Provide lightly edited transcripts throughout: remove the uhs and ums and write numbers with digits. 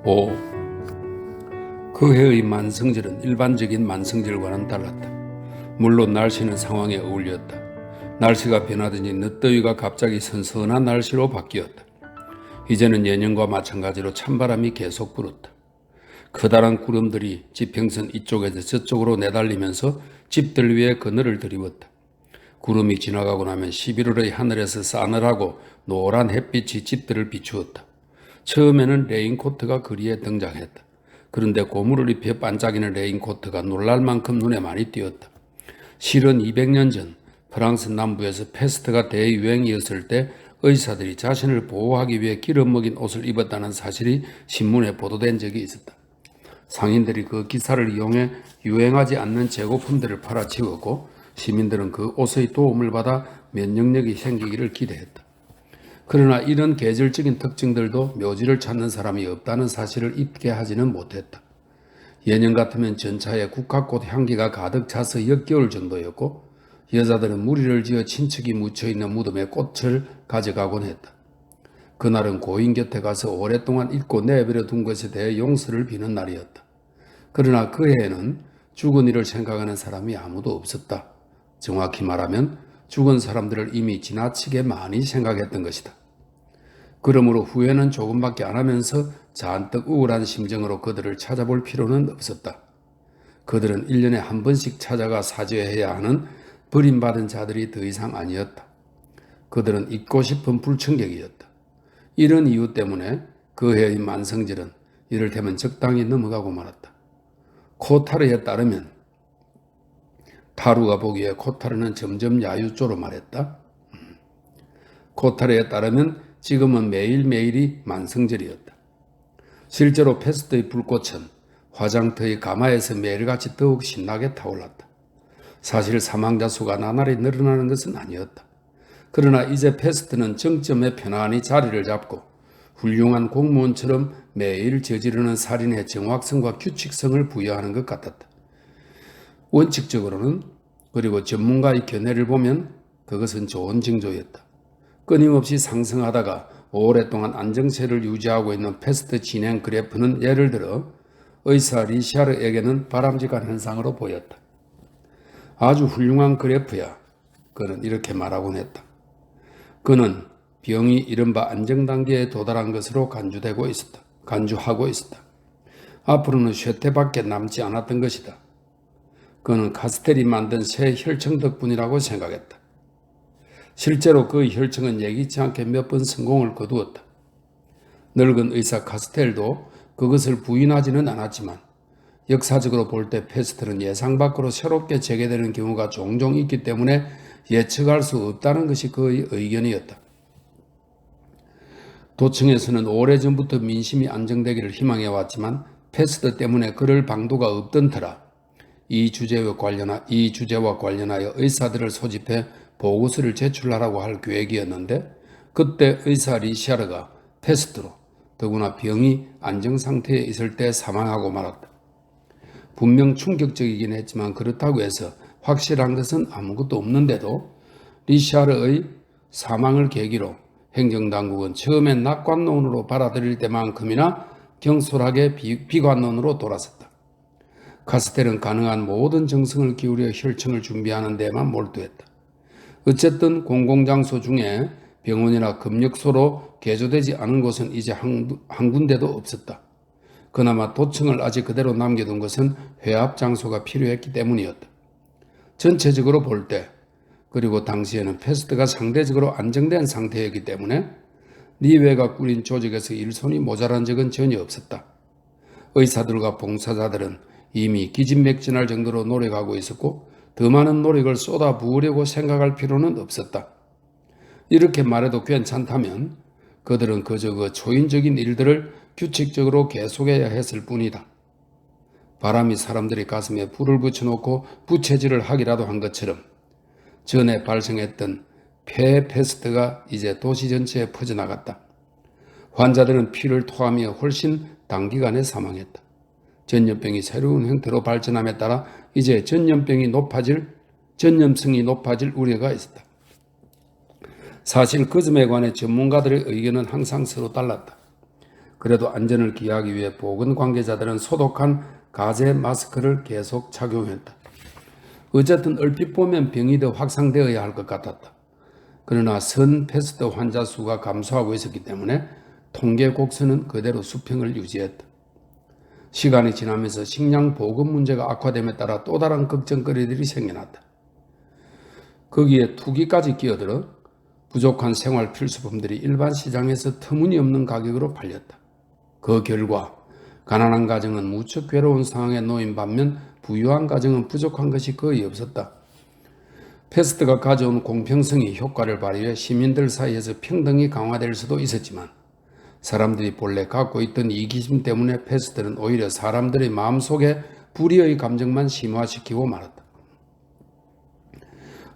5. 그 해의 만성절은 일반적인 만성절과는 달랐다. 물론 날씨는 상황에 어울렸다. 날씨가 변하더니 늦더위가 갑자기 선선한 날씨로 바뀌었다. 이제는 예년과 마찬가지로 찬바람이 계속 불었다. 커다란 구름들이 지평선 이쪽에서 저쪽으로 내달리면서 집들 위에 그늘을 들이웠다. 구름이 지나가고 나면 11월의 하늘에서 싸늘하고 노란 햇빛이 집들을 비추었다. 처음에는 레인코트가 거리에 등장했다. 그런데 고무를 입혀 반짝이는 레인코트가 놀랄 만큼 눈에 많이 띄었다. 실은 200년 전 프랑스 남부에서 패스트가 대유행이었을 때 의사들이 자신을 보호하기 위해 기름 먹인 옷을 입었다는 사실이 신문에 보도된 적이 있었다. 상인들이 그 기사를 이용해 유행하지 않는 재고품들을 팔아치웠고 시민들은 그 옷의 도움을 받아 면역력이 생기기를 기대했다. 그러나 이런 계절적인 특징들도 묘지를 찾는 사람이 없다는 사실을 잊게 하지는 못했다. 예년 같으면 전차에 국화꽃 향기가 가득 차서 역겨울 정도였고 여자들은 무리를 지어 친척이 묻혀있는 무덤에 꽃을 가져가곤 했다. 그날은 고인 곁에 가서 오랫동안 잊고 내버려 둔 것에 대해 용서를 비는 날이었다. 그러나 그 해에는 죽은 이를 생각하는 사람이 아무도 없었다. 정확히 말하면 죽은 사람들을 이미 지나치게 많이 생각했던 것이다. 그러므로 후회는 조금밖에 안 하면서 잔뜩 우울한 심정으로 그들을 찾아볼 필요는 없었다. 그들은 1년에 한 번씩 찾아가 사죄해야 하는 버림받은 자들이 더 이상 아니었다. 그들은 잊고 싶은 불청객이었다. 이런 이유 때문에 그 해의 만성절은 이를테면 적당히 넘어가고 말았다. 코타르에 따르면 타루가 보기에 코타르는 점점 야유조로 말했다. 코타르에 따르면 지금은 매일매일이 만성절이었다. 실제로 페스트의 불꽃은 화장터의 가마에서 매일같이 더욱 신나게 타올랐다. 사실 사망자 수가 나날이 늘어나는 것은 아니었다. 그러나 이제 페스트는 정점에 편안히 자리를 잡고 훌륭한 공무원처럼 매일 저지르는 살인의 정확성과 규칙성을 부여하는 것 같았다. 원칙적으로는 그리고 전문가의 견해를 보면 그것은 좋은 징조였다. 끊임없이 상승하다가 오랫동안 안정세를 유지하고 있는 패스트 진행 그래프는 예를 들어 의사 리샤르에게는 바람직한 현상으로 보였다. 아주 훌륭한 그래프야. 그는 이렇게 말하곤 했다. 그는 병이 이른바 안정단계에 도달한 것으로 간주하고 있었다. 앞으로는 쇠퇴밖에 남지 않았던 것이다. 그는 카스텔이 만든 새 혈청 덕분이라고 생각했다. 실제로 그 혈청은 예기치 않게 몇 번 성공을 거두었다. 늙은 의사 카스텔도 그것을 부인하지는 않았지만 역사적으로 볼 때 패스트는 예상 밖으로 새롭게 재개되는 경우가 종종 있기 때문에 예측할 수 없다는 것이 그의 의견이었다. 도청에서는 오래전부터 민심이 안정되기를 희망해왔지만 패스트 때문에 그럴 방도가 없던 터라 이 주제와 관련하여 의사들을 소집해 보고서를 제출하라고 할 계획이었는데 그때 의사 리샤르가 패스트로 더구나 병이 안정상태에 있을 때 사망하고 말았다. 분명 충격적이긴 했지만 그렇다고 해서 확실한 것은 아무것도 없는데도 리샤르의 사망을 계기로 행정당국은 처음엔 낙관론으로 받아들일 때만큼이나 경솔하게 비관론으로 돌아섰다. 카스텔은 가능한 모든 정성을 기울여 혈청을 준비하는 데만 몰두했다. 어쨌든 공공장소 중에 병원이나 검역소로 개조되지 않은 곳은 이제 한 군데도 없었다. 그나마 도청을 아직 그대로 남겨둔 것은 회합장소가 필요했기 때문이었다. 전체적으로 볼 때, 그리고 당시에는 패스트가 상대적으로 안정된 상태였기 때문에 니웨가 꾸린 조직에서 일손이 모자란 적은 전혀 없었다. 의사들과 봉사자들은 이미 기진맥진할 정도로 노력하고 있었고 더 많은 노력을 쏟아 부으려고 생각할 필요는 없었다. 이렇게 말해도 괜찮다면 그들은 그저 그 초인적인 일들을 규칙적으로 계속해야 했을 뿐이다. 바람이 사람들의 가슴에 불을 붙여놓고 부채질을 하기라도 한 것처럼 전에 발생했던 폐 패스트가 이제 도시 전체에 퍼져나갔다. 환자들은 피를 토하며 훨씬 단기간에 사망했다. 전염병이 새로운 형태로 발전함에 따라 이제 전염성이 높아질 우려가 있었다. 사실 그 점에 관해 전문가들의 의견은 항상 서로 달랐다. 그래도 안전을 기하기 위해 보건 관계자들은 소독한 가제 마스크를 계속 착용했다. 어쨌든 얼핏 보면 병이 더 확산되어야 할 것 같았다. 그러나 선 패스트 환자 수가 감소하고 있었기 때문에 통계 곡선은 그대로 수평을 유지했다. 시간이 지나면서 식량 보급 문제가 악화됨에 따라 또 다른 걱정거리들이 생겨났다. 거기에 투기까지 끼어들어 부족한 생활 필수품들이 일반 시장에서 터무니없는 가격으로 팔렸다. 그 결과 가난한 가정은 무척 괴로운 상황에 놓인 반면 부유한 가정은 부족한 것이 거의 없었다. 패스트가 가져온 공평성이 효과를 발휘해 시민들 사이에서 평등이 강화될 수도 있었지만 사람들이 본래 갖고 있던 이기심 때문에 패스트는 오히려 사람들의 마음속에 불의의 감정만 심화시키고 말았다.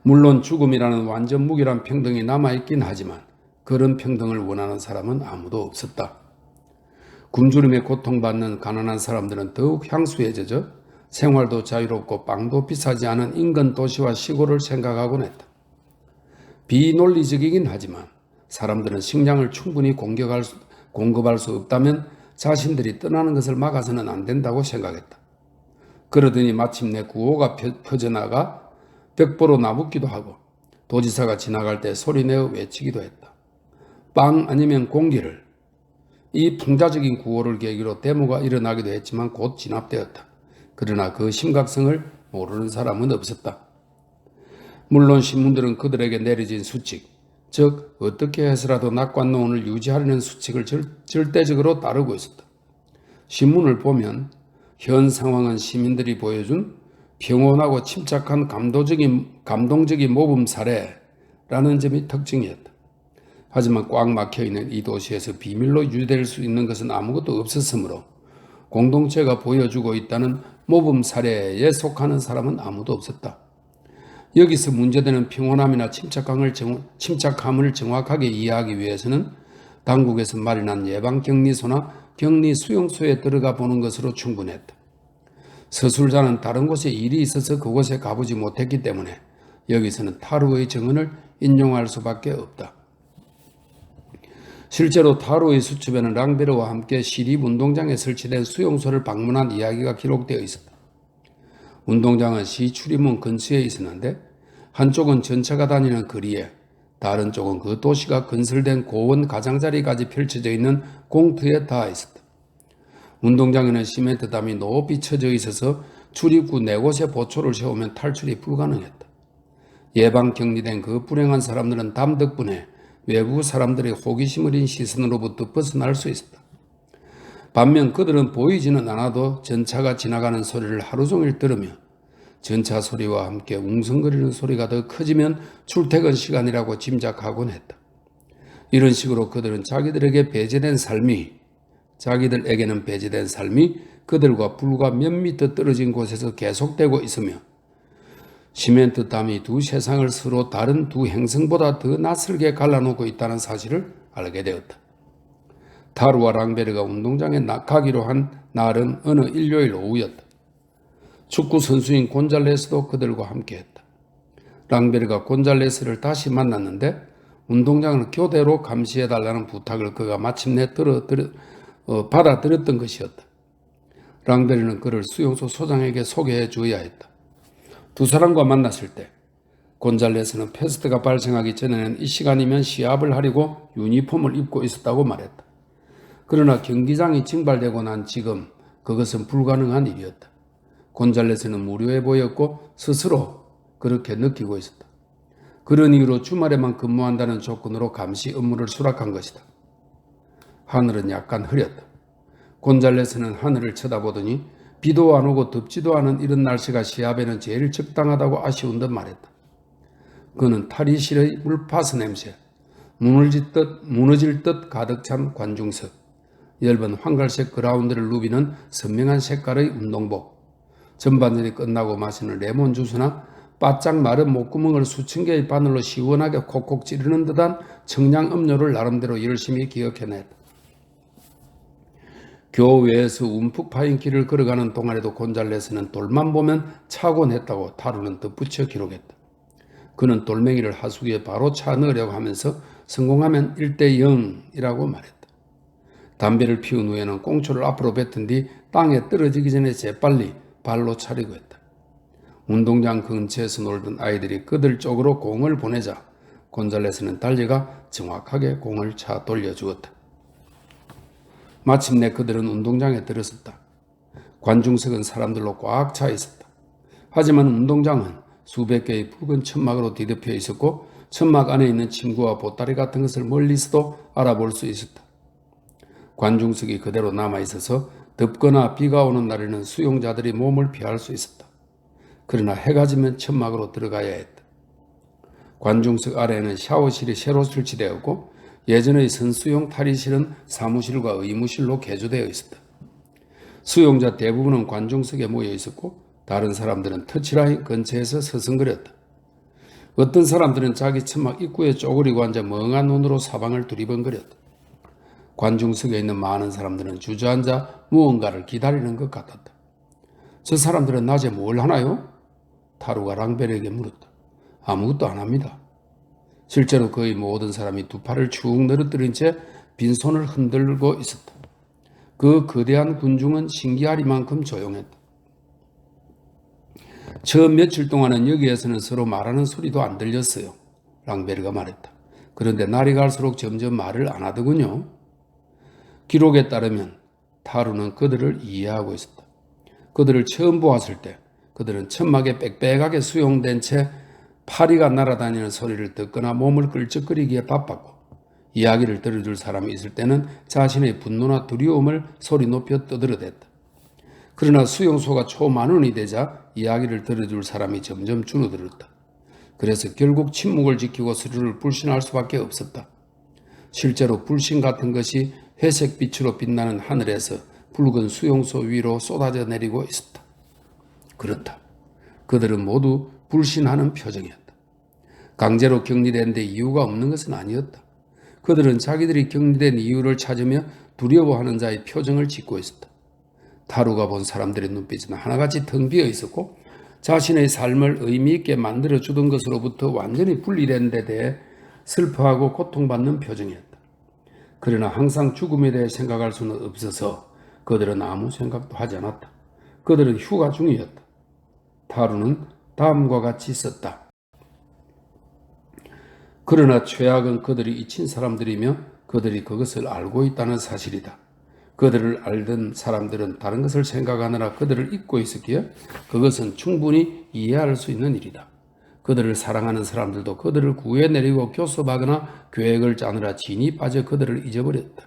물론 죽음이라는 완전 무결한 평등이 남아있긴 하지만 그런 평등을 원하는 사람은 아무도 없었다. 굶주림에 고통받는 가난한 사람들은 더욱 향수에 젖어 생활도 자유롭고 빵도 비싸지 않은 인근 도시와 시골을 생각하곤 했다. 비논리적이긴 하지만 사람들은 식량을 충분히 공급할 수 없다면 자신들이 떠나는 것을 막아서는 안 된다고 생각했다. 그러더니 마침내 구호가 퍼져나가 벽보로 나붙기도 하고 도지사가 지나갈 때 소리내어 외치기도 했다. 빵 아니면 공기를. 이 풍자적인 구호를 계기로 데모가 일어나기도 했지만 곧 진압되었다. 그러나 그 심각성을 모르는 사람은 없었다. 물론 신문들은 그들에게 내려진 수칙, 즉 어떻게 해서라도 낙관노원을 유지하려는 수칙을 절대적으로 따르고 있었다. 신문을 보면 현 상황은 시민들이 보여준 평온하고 침착한 감동적인 모범 사례라는 점이 특징이었다. 하지만 꽉 막혀있는 이 도시에서 비밀로 유지될 수 있는 것은 아무것도 없었으므로 공동체가 보여주고 있다는 모범 사례에 속하는 사람은 아무도 없었다. 여기서 문제되는 평온함이나 침착함을 정확하게 이해하기 위해서는 당국에서 마련한 예방격리소나 격리 수용소에 들어가 보는 것으로 충분했다. 서술자는 다른 곳에 일이 있어서 그곳에 가보지 못했기 때문에 여기서는 타루의 증언을 인용할 수밖에 없다. 실제로 타루의 수첩에는 랑베르와 함께 시립운동장에 설치된 수용소를 방문한 이야기가 기록되어 있었다. 운동장은 시 출입문 근처에 있었는데 한쪽은 전차가 다니는 거리에 다른 쪽은 그 도시가 건설된 고원 가장자리까지 펼쳐져 있는 공터에 닿아 있었다. 운동장에는 시멘트 담이 높이 쳐져 있어서 출입구 4곳에 보초를 세우면 탈출이 불가능했다. 예방 격리된 그 불행한 사람들은 담 덕분에 외부 사람들의 호기심 어린 시선으로부터 벗어날 수 있었다. 반면 그들은 보이지는 않아도 전차가 지나가는 소리를 하루 종일 들으며 전차 소리와 함께 웅성거리는 소리가 더 커지면 출퇴근 시간이라고 짐작하곤 했다. 이런 식으로 그들은 자기들에게는 배제된 삶이 그들과 불과 몇 미터 떨어진 곳에서 계속되고 있으며 시멘트 담이 두 세상을 서로 다른 두 행성보다 더 낯설게 갈라놓고 있다는 사실을 알게 되었다. 타루와 랑베르가 운동장에 가기로 한 날은 어느 일요일 오후였다. 축구 선수인 곤잘레스도 그들과 함께했다. 랑베르가 곤잘레스를 다시 만났는데 운동장을 교대로 감시해달라는 부탁을 그가 마침내 받아들였던 것이었다. 랑베르는 그를 수용소 소장에게 소개해 주어야 했다. 두 사람과 만났을 때 곤잘레스는 패스트가 발생하기 전에는 이 시간이면 시합을 하려고 유니폼을 입고 있었다고 말했다. 그러나 경기장이 증발되고 난 지금 그것은 불가능한 일이었다. 곤잘레스는 무료해 보였고 스스로 그렇게 느끼고 있었다. 그런 이유로 주말에만 근무한다는 조건으로 감시 업무를 수락한 것이다. 하늘은 약간 흐렸다. 곤잘레스는 하늘을 쳐다보더니 비도 안 오고 덥지도 않은 이런 날씨가 시합에는 제일 적당하다고 아쉬운 듯 말했다. 그는 탈의실의 물파스 냄새, 무너질 듯 가득 찬 관중석, 엷은 황갈색 그라운드를 누비는 선명한 색깔의 운동복, 전반전이 끝나고 마시는 레몬 주스나 바짝 마른 목구멍을 수천 개의 바늘로 시원하게 콕콕 찌르는 듯한 청량 음료를 나름대로 열심히 기억해냈다. 교외에서 움푹 파인 길을 걸어가는 동안에도 곤잘레스는 돌만 보면 차곤 했다고 타루는 덧붙여 기록했다. 그는 돌멩이를 하수구에 바로 차 넣으려고 하면서 성공하면 1대 0이라고 말했다. 담배를 피운 후에는 꽁초를 앞으로 뱉은 뒤 땅에 떨어지기 전에 재빨리 발로 차리고 했다. 운동장 근처에서 놀던 아이들이 그들 쪽으로 공을 보내자 곤잘레스는 달려가 정확하게 공을 차 돌려주었다. 마침내 그들은 운동장에 들어섰다. 관중석은 사람들로 꽉 차 있었다. 하지만 운동장은 수백 개의 붉은 천막으로 뒤덮여 있었고 천막 안에 있는 침구와 보따리 같은 것을 멀리서도 알아볼 수 있었다. 관중석이 그대로 남아있어서 덥거나 비가 오는 날에는 수용자들이 몸을 피할 수 있었다. 그러나 해가 지면 천막으로 들어가야 했다. 관중석 아래에는 샤워실이 새로 설치되었고 예전의 선수용 탈의실은 사무실과 의무실로 개조되어 있었다. 수용자 대부분은 관중석에 모여 있었고 다른 사람들은 터치라인 근처에서 서성거렸다. 어떤 사람들은 자기 천막 입구에 쪼그리고 앉아 멍한 눈으로 사방을 두리번거렸다. 관중석에 있는 많은 사람들은 주저앉아 무언가를 기다리는 것 같았다. 저 사람들은 낮에 뭘 하나요? 타루가 랑벨에게 물었다. 아무것도 안 합니다. 실제로 거의 모든 사람이 두 팔을 축 늘어뜨린 채 빈손을 흔들고 있었다. 그 거대한 군중은 신기하리만큼 조용했다. 처음 며칠 동안은 여기에서는 서로 말하는 소리도 안 들렸어요. 랑베르가 말했다. 그런데 날이 갈수록 점점 말을 안 하더군요. 기록에 따르면 타루는 그들을 이해하고 있었다. 그들을 처음 보았을 때 그들은 천막에 빽빽하게 수용된 채 파리가 날아다니는 소리를 듣거나 몸을 끌적거리기에 바빴고 이야기를 들어줄 사람이 있을 때는 자신의 분노나 두려움을 소리 높여 떠들어댔다. 그러나 수용소가 초만원이 되자 이야기를 들어줄 사람이 점점 줄어들었다. 그래서 결국 침묵을 지키고 서로를 불신할 수밖에 없었다. 실제로 불신 같은 것이 회색 빛으로 빛나는 하늘에서 붉은 수용소 위로 쏟아져 내리고 있었다. 그렇다. 그들은 모두 불신하는 표정이었다. 강제로 격리된 데 이유가 없는 것은 아니었다. 그들은 자기들이 격리된 이유를 찾으며 두려워하는 자의 표정을 짓고 있었다. 타루가 본 사람들의 눈빛은 하나같이 텅 비어 있었고 자신의 삶을 의미있게 만들어주던 것으로부터 완전히 분리된 데 대해 슬퍼하고 고통받는 표정이었다. 그러나 항상 죽음에 대해 생각할 수는 없어서 그들은 아무 생각도 하지 않았다. 그들은 휴가 중이었다. 타루는 다음과 같이 썼다. 그러나 최악은 그들이 잊힌 사람들이며 그들이 그것을 알고 있다는 사실이다. 그들을 알던 사람들은 다른 것을 생각하느라 그들을 잊고 있었기에 그것은 충분히 이해할 수 있는 일이다. 그들을 사랑하는 사람들도 그들을 구해내리고 교섭하거나 계획을 짜느라 진이 빠져 그들을 잊어버렸다.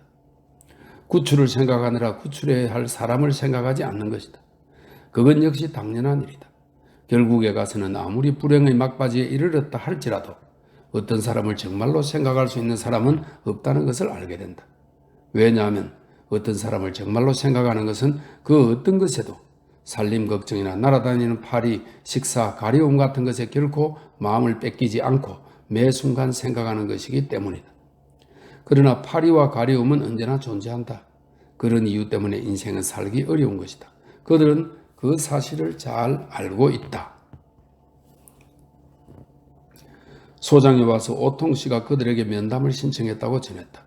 구출을 생각하느라 구출해야 할 사람을 생각하지 않는 것이다. 그건 역시 당연한 일이다. 결국에 가서는 아무리 불행의 막바지에 이르렀다 할지라도 어떤 사람을 정말로 생각할 수 있는 사람은 없다는 것을 알게 된다. 왜냐하면 어떤 사람을 정말로 생각하는 것은 그 어떤 것에도 살림 걱정이나 날아다니는 파리, 식사, 가려움 같은 것에 결코 마음을 뺏기지 않고 매 순간 생각하는 것이기 때문이다. 그러나 파리와 가려움은 언제나 존재한다. 그런 이유 때문에 인생은 살기 어려운 것이다. 그들은 그 사실을 잘 알고 있다. 소장이 와서 오통 씨가 그들에게 면담을 신청했다고 전했다.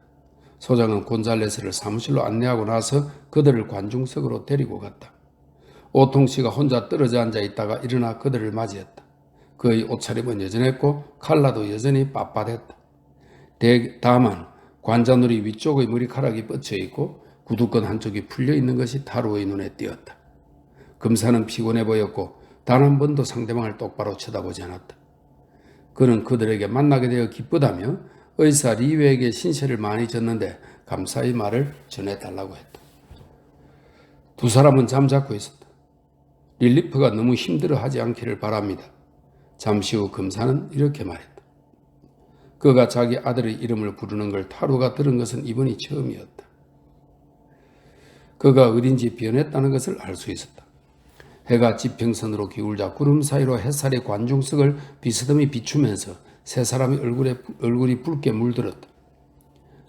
소장은 곤잘레스를 사무실로 안내하고 나서 그들을 관중석으로 데리고 갔다. 오통 씨가 혼자 떨어져 앉아 있다가 일어나 그들을 맞이했다. 그의 옷차림은 여전했고 칼라도 여전히 빳빳했다. 다만 관자놀이 위쪽의 머리카락이 뻗쳐 있고 구두끈 한쪽이 풀려 있는 것이 타루의 눈에 띄었다. 검사는 피곤해 보였고 단 한 번도 상대방을 똑바로 쳐다보지 않았다. 그는 그들에게 만나게 되어 기쁘다며 의사 리웨에게 신세를 많이 졌는데 감사의 말을 전해달라고 했다. 두 사람은 잠자코 있었다. 릴리프가 너무 힘들어하지 않기를 바랍니다. 잠시 후 검사는 이렇게 말했다. 그가 자기 아들의 이름을 부르는 걸 타루가 들은 것은 이번이 처음이었다. 그가 어딘지 변했다는 것을 알 수 있었다. 해가 지평선으로 기울자 구름 사이로 햇살의 관중석을 비스듬히 비추면서 세 사람의 얼굴이 붉게 물들었다.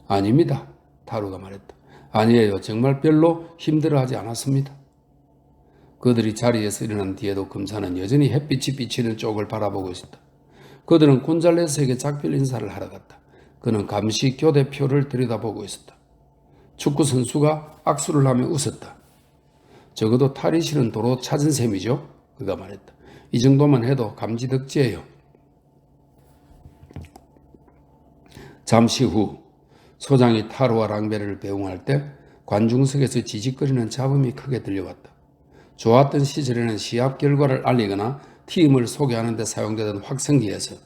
아닙니다. 타루가 말했다. 아니에요. 정말 별로 힘들어하지 않았습니다. 그들이 자리에서 일어난 뒤에도 검사는 여전히 햇빛이 비치는 쪽을 바라보고 있었다. 그들은 곤잘레스에게 작별 인사를 하러 갔다. 그는 감시 교대표를 들여다보고 있었다. 축구 선수가 악수를 하며 웃었다. 적어도 탈이 싫은 도로 찾은 셈이죠. 그가 말했다. 이 정도만 해도 감지덕지예요. 잠시 후 소장이 타로와 랑베르를 배웅할 때 관중석에서 지직거리는 잡음이 크게 들려왔다. 좋았던 시절에는 시합 결과를 알리거나 팀을 소개하는 데 사용되던 확성기에서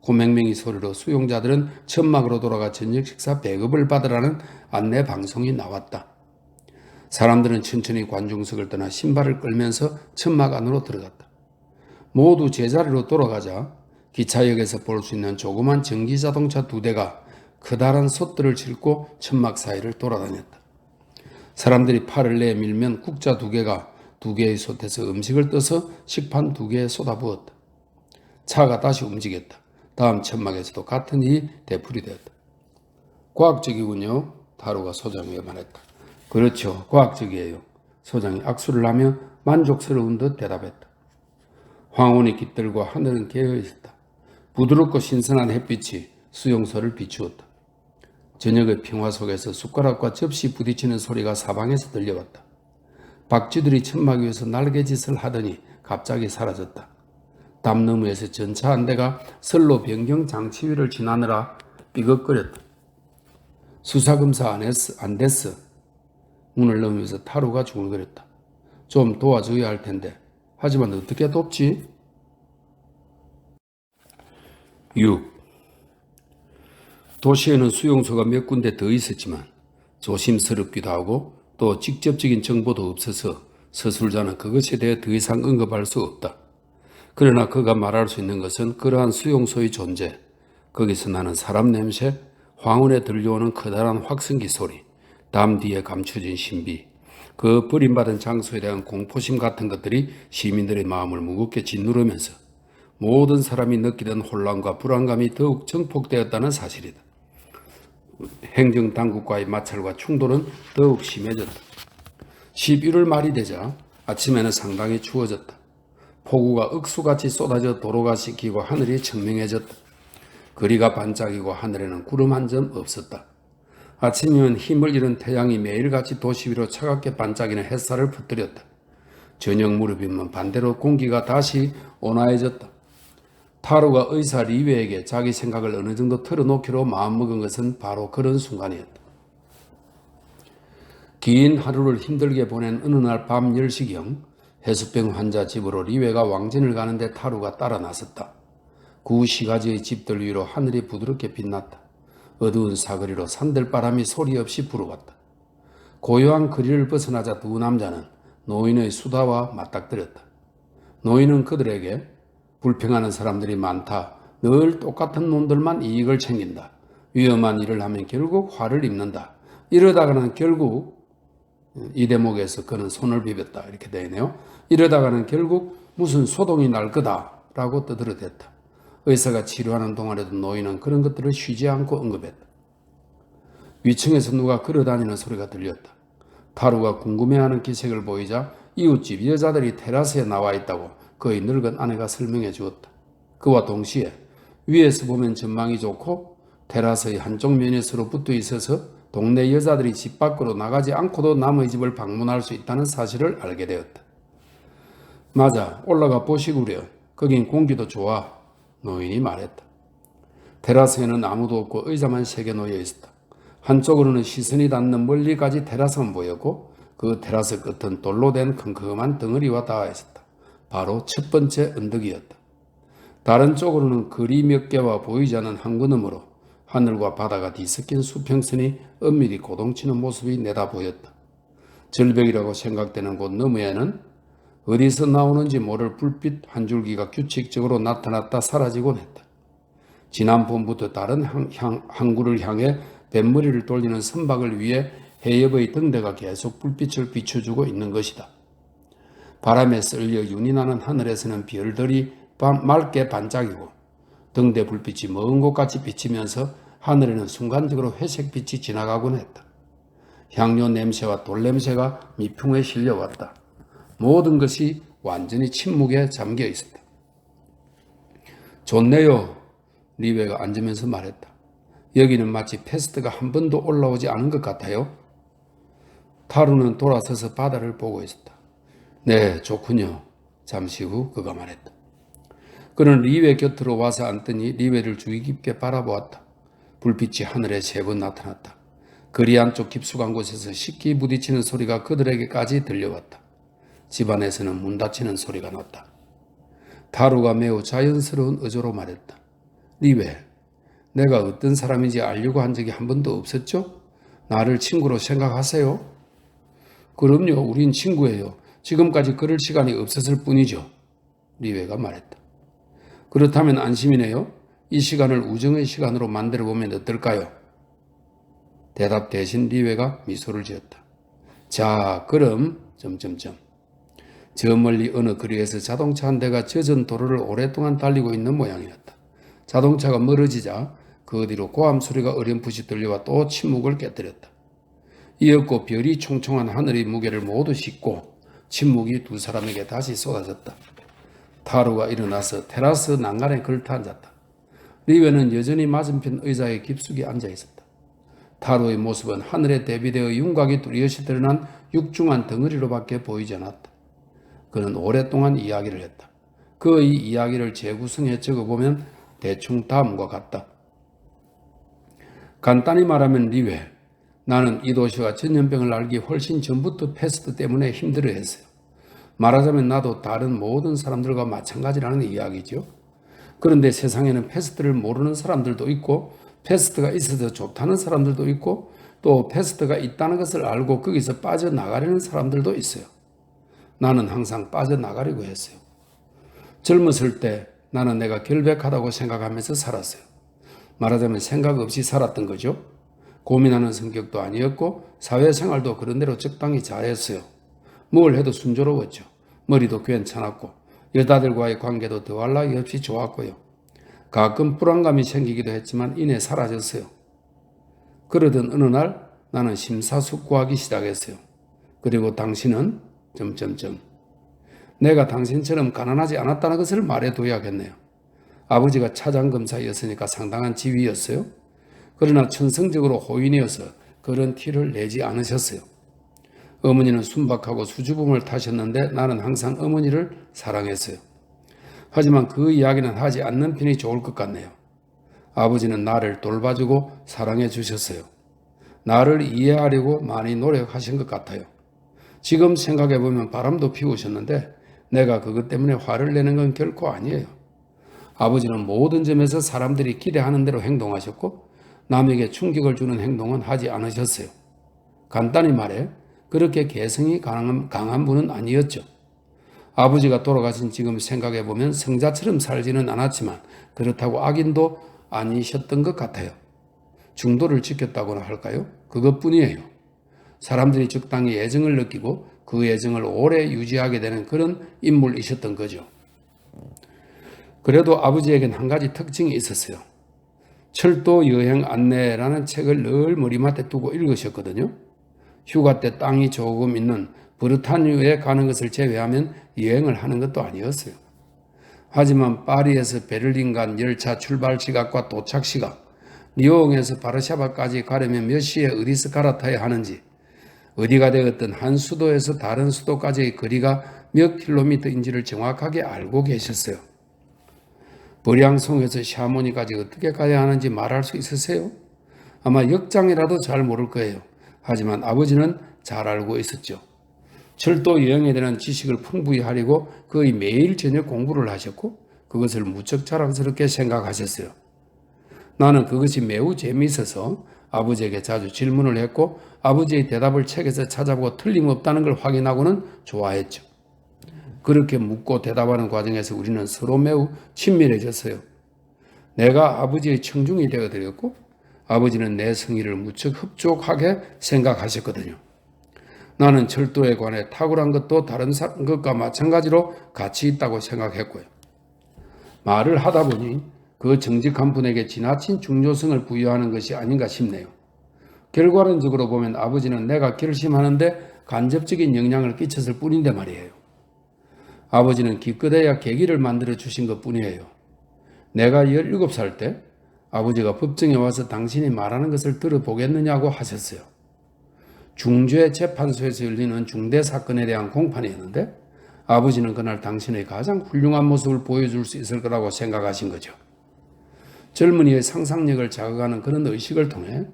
고맹맹이 소리로 수용자들은 천막으로 돌아가 저녁 식사 배급을 받으라는 안내 방송이 나왔다. 사람들은 천천히 관중석을 떠나 신발을 끌면서 천막 안으로 들어갔다. 모두 제자리로 돌아가자 기차역에서 볼 수 있는 조그만 전기자동차 2대가 커다란 솥들을 싣고 천막 사이를 돌아다녔다. 사람들이 팔을 내밀면 국자 2개가 2개의 솥에서 음식을 떠서 식판 2개에 쏟아부었다. 차가 다시 움직였다. 다음 천막에서도 같은 일이 되풀이되었다. 과학적이군요. 타로가 소장에게 말했다. 그렇죠. 과학적이에요. 소장이 악수를 하며 만족스러운 듯 대답했다. 황혼이 깃들고 하늘은 깨어 있었다. 부드럽고 신선한 햇빛이 수용소를 비추었다. 저녁의 평화 속에서 숟가락과 접시 부딪히는 소리가 사방에서 들려왔다. 박쥐들이 천막 위에서 날개짓을 하더니 갑자기 사라졌다. 담 너머에서 전차 한 대가 선로 변경 장치 위를 지나느라 삐걱거렸다. 수사검사 안 됐어. 문을 넘으면서 타로가 중얼거렸다. 좀 도와줘야 할 텐데. 하지만 어떻게 돕지? 6. 도시에는 수용소가 몇 군데 더 있었지만 조심스럽기도 하고 또 직접적인 정보도 없어서 서술자는 그것에 대해 더 이상 언급할 수 없다. 그러나 그가 말할 수 있는 것은 그러한 수용소의 존재, 거기서 나는 사람 냄새, 황혼에 들려오는 커다란 확성기 소리, 담 뒤에 감춰진 신비, 그 버림받은 장소에 대한 공포심 같은 것들이 시민들의 마음을 무겁게 짓누르면서 모든 사람이 느끼던 혼란과 불안감이 더욱 증폭되었다는 사실이다. 행정당국과의 마찰과 충돌은 더욱 심해졌다. 11월 말이 되자 아침에는 상당히 추워졌다. 폭우가 억수같이 쏟아져 도로가 씻기고 하늘이 청명해졌다. 거리가 반짝이고 하늘에는 구름 한 점 없었다. 아침이면 힘을 잃은 태양이 매일같이 도시 위로 차갑게 반짝이는 햇살을 퍼뜨렸다. 저녁 무렵이면 반대로 공기가 다시 온화해졌다. 타로가 의사 리웨에게 자기 생각을 어느 정도 털어놓기로 마음먹은 것은 바로 그런 순간이었다. 긴 하루를 힘들게 보낸 어느 날 밤 10시경 해수병 환자 집으로 리웨가 왕진을 가는데 타로가 따라 나섰다. 구시가지의 집들 위로 하늘이 부드럽게 빛났다. 어두운 사거리로 산들바람이 소리 없이 불어왔다. 고요한 거리를 벗어나자 두 남자는 노인의 수다와 맞닥뜨렸다. 노인은 그들에게 불평하는 사람들이 많다. 늘 똑같은 놈들만 이익을 챙긴다. 위험한 일을 하면 결국 화를 입는다. 이러다가는 결국 이 대목에서 그는 손을 비볐다. 이렇게 되어 있네요. 이러다가는 결국 무슨 소동이 날 거다 라고 떠들어댔다. 의사가 치료하는 동안에도 노인은 그런 것들을 쉬지 않고 언급했다. 위층에서 누가 걸어다니는 소리가 들렸다. 타루가 궁금해하는 기색을 보이자 이웃집 여자들이 테라스에 나와 있다고 그의 늙은 아내가 설명해 주었다. 그와 동시에 위에서 보면 전망이 좋고 테라스의 한쪽 면에 서로 붙어 있어서 동네 여자들이 집 밖으로 나가지 않고도 남의 집을 방문할 수 있다는 사실을 알게 되었다. 맞아, 올라가 보시구려. 거긴 공기도 좋아. 노인이 말했다. 테라스에는 아무도 없고 의자만 3개 놓여 있었다. 한쪽으로는 시선이 닿는 멀리까지 테라스만 보였고 그 테라스 끝은 돌로 된 컴컴한 덩어리와 닿아 있었다. 바로 첫 번째 언덕이었다. 다른 쪽으로는 거리 몇 개와 보이지 않는 항구 너머로 하늘과 바다가 뒤섞인 수평선이 엄밀히 고동치는 모습이 내다 보였다. 절벽이라고 생각되는 곳 너머에는 어디서 나오는지 모를 불빛 한 줄기가 규칙적으로 나타났다 사라지곤 했다. 지난 봄부터 다른 항구를 향해 뱃머리를 돌리는 선박을 위해 해협의 등대가 계속 불빛을 비춰주고 있는 것이다. 바람에 쓸려 윤이 나는 하늘에서는 별들이 맑게 반짝이고 등대 불빛이 먼 곳까지 비치면서 하늘에는 순간적으로 회색빛이 지나가곤 했다. 향료 냄새와 돌 냄새가 미풍에 실려왔다. 모든 것이 완전히 침묵에 잠겨 있었다. 좋네요. 리베가 앉으면서 말했다. 여기는 마치 패스트가 한 번도 올라오지 않은 것 같아요. 타루는 돌아서서 바다를 보고 있었다. 네, 좋군요. 잠시 후 그가 말했다. 그는 리웨 곁으로 와서 앉더니 리웨를 주의 깊게 바라보았다. 불빛이 하늘에 3번 나타났다. 거리 안쪽 깊숙한 곳에서 식기 부딪히는 소리가 그들에게까지 들려왔다. 집안에서는 문 닫히는 소리가 났다. 타루가 매우 자연스러운 어조로 말했다. 리웨, 내가 어떤 사람인지 알려고 한 적이 한 번도 없었죠? 나를 친구로 생각하세요? 그럼요, 우린 친구예요. 지금까지 그럴 시간이 없었을 뿐이죠. 리웨가 말했다. 그렇다면 안심이네요. 이 시간을 우정의 시간으로 만들어보면 어떨까요? 대답 대신 리웨가 미소를 지었다. 자, 그럼... 저 멀리 어느 거리에서 자동차 한 대가 젖은 도로를 오랫동안 달리고 있는 모양이었다. 자동차가 멀어지자 그 뒤로 고함 소리가 어렴풋이 들려와 또 침묵을 깨뜨렸다. 이었고 별이 총총한 하늘의 무게를 모두 싣고 침묵이 두 사람에게 다시 쏟아졌다. 타루가 일어나서 테라스 난간에 걸터 앉았다. 리웨는 여전히 맞은편 의자에 깊숙이 앉아 있었다. 타루의 모습은 하늘에 대비되어 윤곽이 뚜렷이 드러난 육중한 덩어리로밖에 보이지 않았다. 그는 오랫동안 이야기를 했다. 그의 이야기를 재구성해 적어보면 대충 다음과 같다. 간단히 말하면 리웨, 나는 이 도시와 전염병을 알기 훨씬 전부터 패스트 때문에 힘들어했어요. 말하자면 나도 다른 모든 사람들과 마찬가지라는 이야기죠. 그런데 세상에는 패스트를 모르는 사람들도 있고 패스트가 있어서 좋다는 사람들도 있고 또 패스트가 있다는 것을 알고 거기서 빠져나가려는 사람들도 있어요. 나는 항상 빠져나가려고 했어요. 젊었을 때 나는 내가 결백하다고 생각하면서 살았어요. 말하자면 생각 없이 살았던 거죠. 고민하는 성격도 아니었고 사회생활도 그런대로 적당히 잘했어요. 뭘 해도 순조로웠죠. 머리도 괜찮았고 여자들과의 관계도 더할 나위 없이 좋았고요. 가끔 불안감이 생기기도 했지만 이내 사라졌어요. 그러던 어느 날 나는 심사숙고하기 시작했어요. 그리고 당신은... 내가 당신처럼 가난하지 않았다는 것을 말해둬야겠네요. 아버지가 차장검사였으니까 상당한 지위였어요. 그러나 천성적으로 호인이어서 그런 티를 내지 않으셨어요. 어머니는 순박하고 수줍음을 타셨는데 나는 항상 어머니를 사랑했어요. 하지만 그 이야기는 하지 않는 편이 좋을 것 같네요. 아버지는 나를 돌봐주고 사랑해 주셨어요. 나를 이해하려고 많이 노력하신 것 같아요. 지금 생각해보면 바람도 피우셨는데 내가 그것 때문에 화를 내는 건 결코 아니에요. 아버지는 모든 점에서 사람들이 기대하는 대로 행동하셨고 남에게 충격을 주는 행동은 하지 않으셨어요. 간단히 말해 그렇게 개성이 강한 분은 아니었죠. 아버지가 돌아가신 지금 생각해보면 성자처럼 살지는 않았지만 그렇다고 악인도 아니셨던 것 같아요. 중도를 지켰다고나 할까요? 그것뿐이에요. 사람들이 적당히 애정을 느끼고 그 애정을 오래 유지하게 되는 그런 인물이셨던 거죠. 그래도 아버지에겐 한 가지 특징이 있었어요. 철도 여행 안내라는 책을 늘 머리맡에 두고 읽으셨거든요. 휴가 때 땅이 조금 있는 브르타뉴에 가는 것을 제외하면 여행을 하는 것도 아니었어요. 하지만 파리에서 베를린 간 열차 출발 시각과 도착 시각, 리옹에서 바르샤바까지 가려면 몇 시에 어디서 갈아타야 하는지, 어디가 되었든 한 수도에서 다른 수도까지의 거리가 몇 킬로미터인지를 정확하게 알고 계셨어요. 버량성에서 샤모니까지 어떻게 가야 하는지 말할 수 있으세요? 아마 역장이라도 잘 모를 거예요. 하지만 아버지는 잘 알고 있었죠. 철도 여행에 대한 지식을 풍부히 하려고 거의 매일 저녁 공부를 하셨고 그것을 무척 자랑스럽게 생각하셨어요. 나는 그것이 매우 재미있어서 아버지에게 자주 질문을 했고 아버지의 대답을 책에서 찾아보고 틀림없다는 걸 확인하고는 좋아했죠. 그렇게 묻고 대답하는 과정에서 우리는 서로 매우 친밀해졌어요. 내가 아버지의 청중이 되어드렸고 아버지는 내 성의를 무척 흡족하게 생각하셨거든요. 나는 철도에 관해 탁월한 것도 다른 것과 마찬가지로 가치 있다고 생각했고요. 말을 하다 보니 그 정직한 분에게 지나친 중요성을 부여하는 것이 아닌가 싶네요. 결과론적으로 보면 아버지는 내가 결심하는데 간접적인 영향을 끼쳤을 뿐인데 말이에요. 아버지는 기껏해야 계기를 만들어 주신 것 뿐이에요. 내가 17살 때 아버지가 법정에 와서 당신이 말하는 것을 들어보겠느냐고 하셨어요. 중죄재판소에서 열리는 중대 사건에 대한 공판이었는데 아버지는 그날 당신의 가장 훌륭한 모습을 보여줄 수 있을 거라고 생각하신 거죠. 젊은이의 상상력을 자극하는 그런 의식을 통해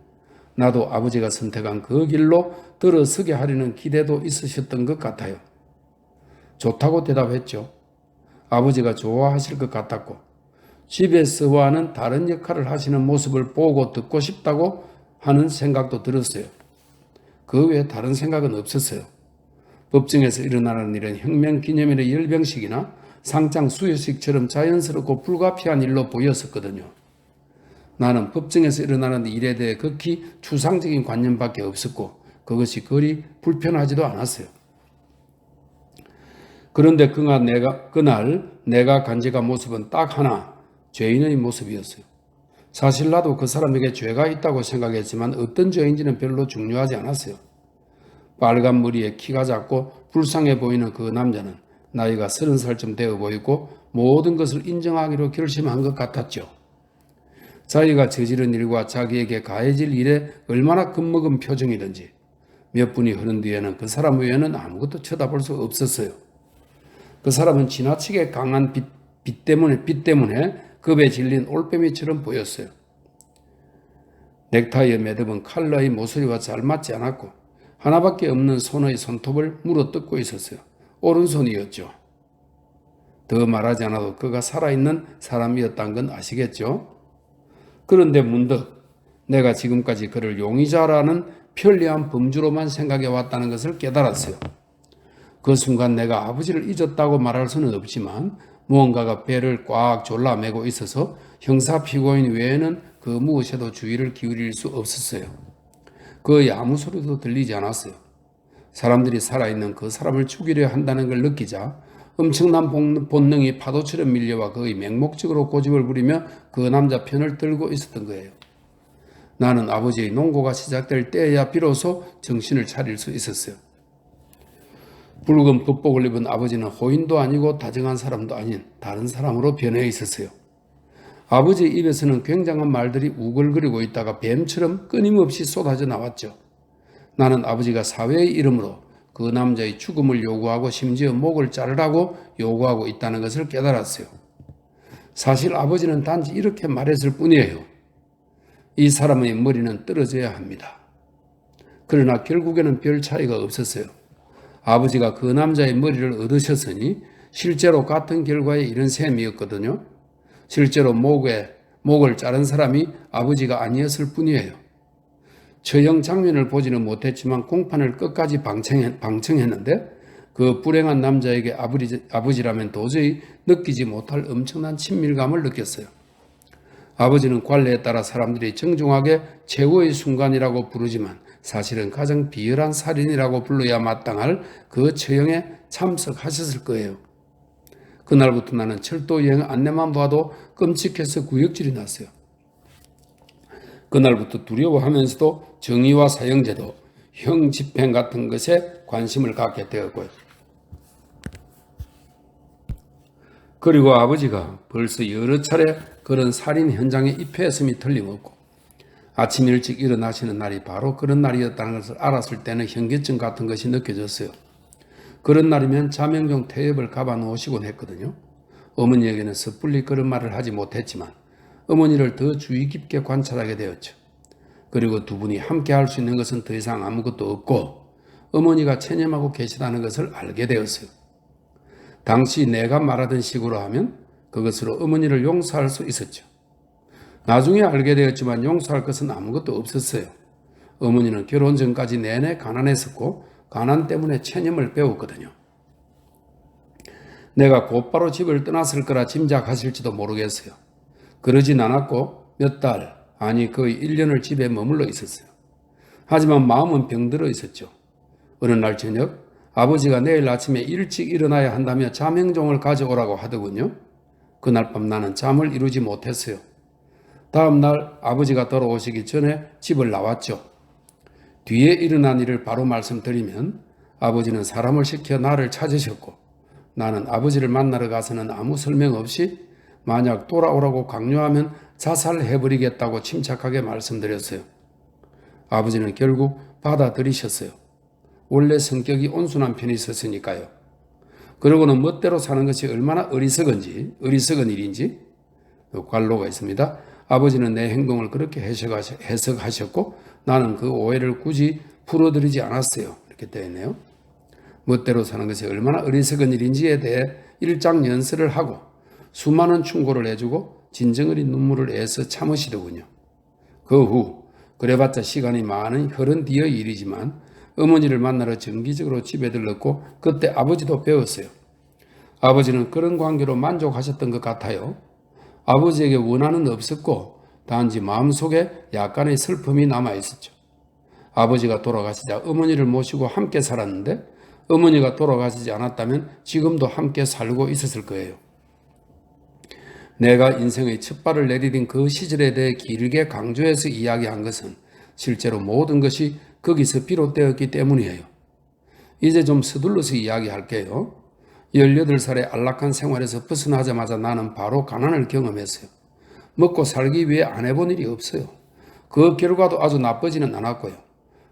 나도 아버지가 선택한 그 길로 들어서게 하려는 기대도 있으셨던 것 같아요. 좋다고 대답했죠. 아버지가 좋아하실 것 같았고 집에서와는 다른 역할을 하시는 모습을 보고 듣고 싶다고 하는 생각도 들었어요. 그 외에 다른 생각은 없었어요. 법정에서 일어나는 일은 혁명기념일의 열병식이나 상장 수여식처럼 자연스럽고 불가피한 일로 보였었거든요. 나는 법정에서 일어나는 일에 대해 극히 추상적인 관념밖에 없었고 그것이 그리 불편하지도 않았어요. 그런데 그날 내가 간직한 모습은 딱 하나, 죄인의 모습이었어요. 사실 나도 그 사람에게 죄가 있다고 생각했지만 어떤 죄인지는 별로 중요하지 않았어요. 빨간 머리에 키가 작고 불쌍해 보이는 그 남자는 나이가 30살쯤 되어 보이고 모든 것을 인정하기로 결심한 것 같았죠. 자기가 저지른 일과 자기에게 가해질 일에 얼마나 겁먹은 표정이든지 몇 분이 흐른 뒤에는 그 사람 외에는 아무것도 쳐다볼 수 없었어요. 그 사람은 지나치게 강한 빛 때문에 겁에 질린 올빼미처럼 보였어요. 넥타이의 매듭은 칼라의 모서리와 잘 맞지 않았고 하나밖에 없는 손의 손톱을 물어뜯고 있었어요. 오른손이었죠. 더 말하지 않아도 그가 살아있는 사람이었다는 건 아시겠죠? 그런데 문득 내가 지금까지 그를 용의자라는 편리한 범주로만 생각해 왔다는 것을 깨달았어요. 그 순간 내가 아버지를 잊었다고 말할 수는 없지만 무언가가 배를 꽉 졸라매고 있어서 형사 피고인 외에는 그 무엇에도 주의를 기울일 수 없었어요. 그의 아무 소리도 들리지 않았어요. 사람들이 살아있는 그 사람을 죽이려 한다는 걸 느끼자 엄청난 본능이 파도처럼 밀려와 그의 맹목적으로 고집을 부리며 그 남자 편을 들고 있었던 거예요. 나는 아버지의 농고가 시작될 때에야 비로소 정신을 차릴 수 있었어요. 붉은 법복을 입은 아버지는 호인도 아니고 다정한 사람도 아닌 다른 사람으로 변해 있었어요. 아버지의 입에서는 굉장한 말들이 우글거리고 있다가 뱀처럼 끊임없이 쏟아져 나왔죠. 나는 아버지가 사회의 이름으로 그 남자의 죽음을 요구하고 심지어 목을 자르라고 요구하고 있다는 것을 깨달았어요. 사실 아버지는 단지 이렇게 말했을 뿐이에요. 이 사람의 머리는 떨어져야 합니다. 그러나 결국에는 별 차이가 없었어요. 아버지가 그 남자의 머리를 얻으셨으니 실제로 같은 결과에 이른 셈이었거든요. 실제로 목을 자른 사람이 아버지가 아니었을 뿐이에요. 처형 장면을 보지는 못했지만 공판을 끝까지 방청했는데 그 불행한 남자에게 아버지라면 도저히 느끼지 못할 엄청난 친밀감을 느꼈어요. 아버지는 관례에 따라 사람들이 정중하게 최후의 순간이라고 부르지만 사실은 가장 비열한 살인이라고 불러야 마땅할 그 처형에 참석하셨을 거예요. 그날부터 나는 철도 여행 안내만 봐도 끔찍해서 구역질이 났어요. 그날부터 두려워하면서도 정의와 사형제도, 형 집행 같은 것에 관심을 갖게 되었고요. 그리고 아버지가 벌써 여러 차례 그런 살인 현장에 입회했음이 틀림없고 아침 일찍 일어나시는 날이 바로 그런 날이었다는 것을 알았을 때는 현기증 같은 것이 느껴졌어요. 그런 날이면 자명종 태엽을 가봐 놓으시곤 했거든요. 어머니에게는 섣불리 그런 말을 하지 못했지만 어머니를 더 주의 깊게 관찰하게 되었죠. 그리고 두 분이 함께 할 수 있는 것은 더 이상 아무것도 없고 어머니가 체념하고 계시다는 것을 알게 되었어요. 당시 내가 말하던 식으로 하면 그것으로 어머니를 용서할 수 있었죠. 나중에 알게 되었지만 용서할 것은 아무것도 없었어요. 어머니는 결혼 전까지 내내 가난했었고 가난 때문에 체념을 배웠거든요. 내가 곧바로 집을 떠났을 거라 짐작하실지도 모르겠어요. 그러진 않았고 몇 달, 아니 거의 1년을 집에 머물러 있었어요. 하지만 마음은 병들어 있었죠. 어느 날 저녁 아버지가 내일 아침에 일찍 일어나야 한다며 자명종을 가져오라고 하더군요. 그날 밤 나는 잠을 이루지 못했어요. 다음 날 아버지가 돌아오시기 전에 집을 나왔죠. 뒤에 일어난 일을 바로 말씀드리면 아버지는 사람을 시켜 나를 찾으셨고 나는 아버지를 만나러 가서는 아무 설명 없이 만약 돌아오라고 강요하면 자살해버리겠다고 침착하게 말씀드렸어요. 아버지는 결국 받아들이셨어요. 원래 성격이 온순한 편이 있었으니까요. 그러고는 멋대로 사는 것이 얼마나 어리석은 일인지 관로가 있습니다. 아버지는 내 행동을 그렇게 해석하셨고 나는 그 오해를 굳이 풀어드리지 않았어요. 이렇게 되어 있네요. 멋대로 사는 것이 얼마나 어리석은 일인지에 대해 일장연설을 하고 수많은 충고를 해주고 진정 어린 눈물을 애써 참으시더군요. 그 후 그래봤자 시간이 많은 흐른 뒤의 일이지만 어머니를 만나러 정기적으로 집에 들렀고 그때 아버지도 배웠어요. 아버지는 그런 관계로 만족하셨던 것 같아요. 아버지에게 원한은 없었고 단지 마음속에 약간의 슬픔이 남아있었죠. 아버지가 돌아가시자 어머니를 모시고 함께 살았는데 어머니가 돌아가시지 않았다면 지금도 함께 살고 있었을 거예요. 내가 인생의 첫 발을 내디딘 그 시절에 대해 길게 강조해서 이야기한 것은 실제로 모든 것이 거기서 비롯되었기 때문이에요. 이제 좀 서둘러서 이야기할게요. 18살의 안락한 생활에서 벗어나자마자 나는 바로 가난을 경험했어요. 먹고 살기 위해 안 해본 일이 없어요. 그 결과도 아주 나쁘지는 않았고요.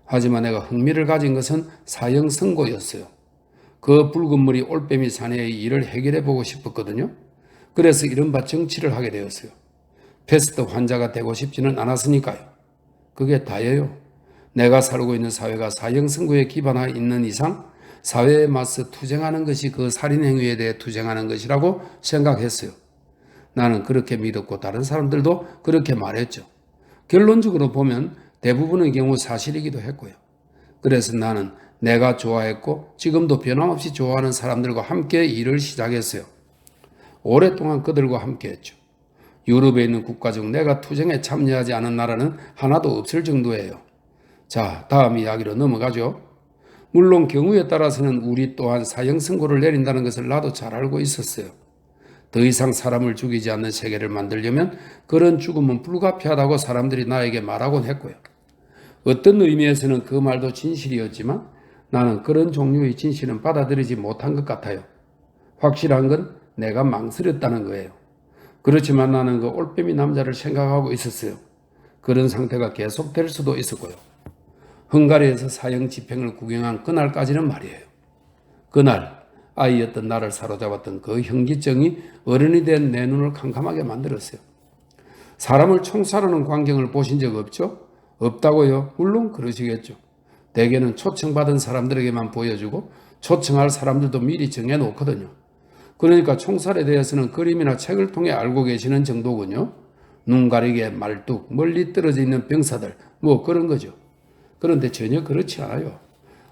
하지만 내가 흥미를 가진 것은 사형 선고였어요. 그 붉은 머리 올빼미 사내의 일을 해결해 보고 싶었거든요. 그래서 이른바 정치를 하게 되었어요. 패스트 환자가 되고 싶지는 않았으니까요. 그게 다예요. 내가 살고 있는 사회가 사형 선고에 기반하여 있는 이상 사회에 맞서 투쟁하는 것이 그 살인 행위에 대해 투쟁하는 것이라고 생각했어요. 나는 그렇게 믿었고 다른 사람들도 그렇게 말했죠. 결론적으로 보면 대부분의 경우 사실이기도 했고요. 그래서 나는 내가 좋아했고 지금도 변함없이 좋아하는 사람들과 함께 일을 시작했어요. 오랫동안 그들과 함께 했죠. 유럽에 있는 국가 중 내가 투쟁에 참여하지 않은 나라는 하나도 없을 정도예요. 자, 다음 이야기로 넘어가죠. 물론 경우에 따라서는 우리 또한 사형 선고를 내린다는 것을 나도 잘 알고 있었어요. 더 이상 사람을 죽이지 않는 세계를 만들려면 그런 죽음은 불가피하다고 사람들이 나에게 말하곤 했고요. 어떤 의미에서는 그 말도 진실이었지만 나는 그런 종류의 진실은 받아들이지 못한 것 같아요. 확실한 건 내가 망설였다는 거예요. 그렇지만 나는 그 올빼미 남자를 생각하고 있었어요. 그런 상태가 계속될 수도 있었고요. 헝가리에서 사형 집행을 구경한 그날까지는 말이에요. 그날 아이였던 나를 사로잡았던 그 현기증이 어른이 된 내 눈을 캄캄하게 만들었어요. 사람을 총살하는 광경을 보신 적 없죠? 없다고요? 물론 그러시겠죠. 대개는 초청받은 사람들에게만 보여주고 초청할 사람들도 미리 정해놓거든요. 그러니까 총살에 대해서는 그림이나 책을 통해 알고 계시는 정도군요. 눈 가리개, 말뚝, 멀리 떨어져 있는 병사들, 뭐 그런 거죠. 그런데 전혀 그렇지 않아요.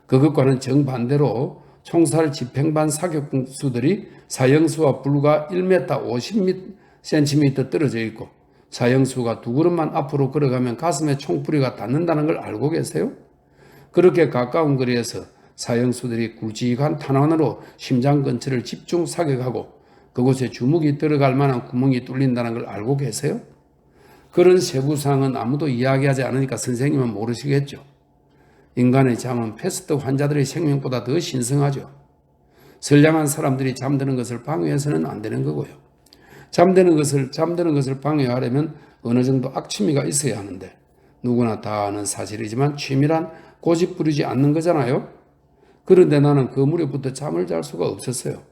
그것과는 정반대로 총살 집행반 사격수들이 사형수와 불과 1m 50cm 떨어져 있고 사형수가 두 걸음만 앞으로 걸어가면 가슴에 총뿌리가 닿는다는 걸 알고 계세요? 그렇게 가까운 거리에서 사형수들이 굵직한 탄환으로 심장 근처를 집중 사격하고 그곳에 주먹이 들어갈 만한 구멍이 뚫린다는 걸 알고 계세요? 그런 세부사항은 아무도 이야기하지 않으니까 선생님은 모르시겠죠. 인간의 잠은 패스트 환자들의 생명보다 더 신성하죠. 선량한 사람들이 잠드는 것을 방해해서는 안 되는 거고요. 잠드는 것을 방해하려면 어느 정도 악취미가 있어야 하는데 누구나 다 아는 사실이지만 취미란 고집 부리지 않는 거잖아요. 그런데 나는 그 무렵부터 잠을 잘 수가 없었어요.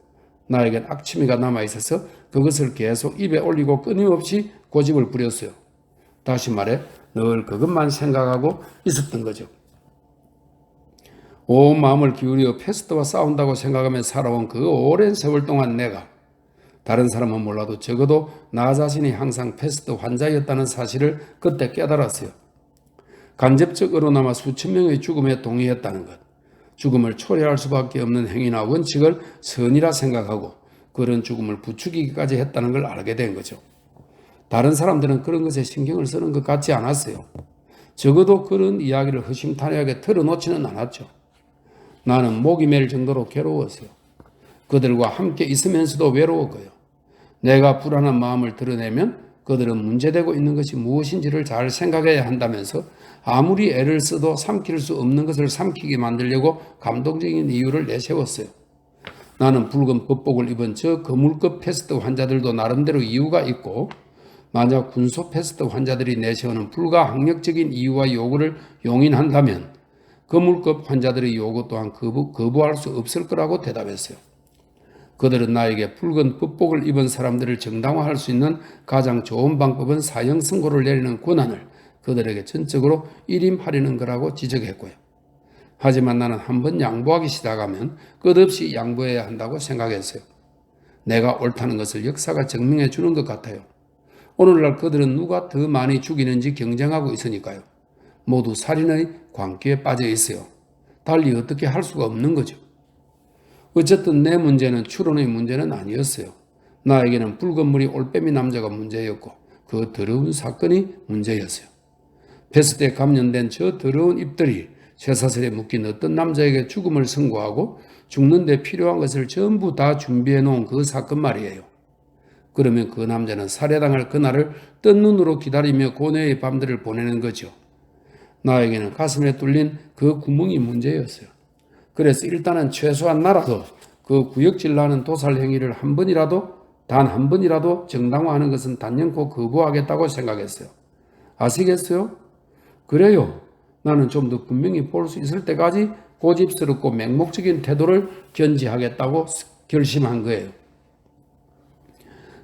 나에겐 악취미가 남아있어서 그것을 계속 입에 올리고 끊임없이 고집을 부렸어요. 다시 말해 늘 그것만 생각하고 있었던 거죠. 온 마음을 기울여 패스트와 싸운다고 생각하며 살아온 그 오랜 세월 동안 내가 다른 사람은 몰라도 적어도 나 자신이 항상 패스트 환자였다는 사실을 그때 깨달았어요. 간접적으로나마 수천 명의 죽음에 동의했다는 것, 죽음을 초래할 수밖에 없는 행위나 원칙을 선이라 생각하고 그런 죽음을 부추기기까지 했다는 걸 알게 된 거죠. 다른 사람들은 그런 것에 신경을 쓰는 것 같지 않았어요. 적어도 그런 이야기를 허심탄회하게 털어놓지는 않았죠. 나는 목이 맬 정도로 괴로웠어요. 그들과 함께 있으면서도 외로웠고요. 내가 불안한 마음을 드러내면 그들은 문제되고 있는 것이 무엇인지를 잘 생각해야 한다면서 아무리 애를 써도 삼킬 수 없는 것을 삼키게 만들려고 감동적인 이유를 내세웠어요. 나는 붉은 법복을 입은 저 거물급 패스트 환자들도 나름대로 이유가 있고 만약 군소 패스트 환자들이 내세우는 불가항력적인 이유와 요구를 용인한다면 거물급 환자들의 요구 또한 거부할 수 없을 거라고 대답했어요. 그들은 나에게 붉은 법복을 입은 사람들을 정당화할 수 있는 가장 좋은 방법은 사형 선고를 내리는 권한을 그들에게 전적으로 일임하려는 거라고 지적했고요. 하지만 나는 한번 양보하기 시작하면 끝없이 양보해야 한다고 생각했어요. 내가 옳다는 것을 역사가 증명해 주는 것 같아요. 오늘날 그들은 누가 더 많이 죽이는지 경쟁하고 있으니까요. 모두 살인의 광기에 빠져 있어요. 달리 어떻게 할 수가 없는 거죠. 어쨌든 내 문제는 추론의 문제는 아니었어요. 나에게는 붉은 물이 올빼미 남자가 문제였고 그 더러운 사건이 문제였어요. 패스트에 감염된 저 더러운 잎들이 쇠사슬에 묶인 어떤 남자에게 죽음을 선고하고 죽는 데 필요한 것을 전부 다 준비해 놓은 그 사건 말이에요. 그러면 그 남자는 살해당할 그날을 뜬 눈으로 기다리며 고뇌의 밤들을 보내는 거죠. 나에게는 가슴에 뚫린 그 구멍이 문제였어요. 그래서 일단은 최소한 나라도 그 구역질 나는 도살 행위를 단 한 번이라도 정당화하는 것은 단연코 거부하겠다고 생각했어요. 아시겠어요? 그래요. 나는 좀 더 분명히 볼 수 있을 때까지 고집스럽고 맹목적인 태도를 견지하겠다고 결심한 거예요.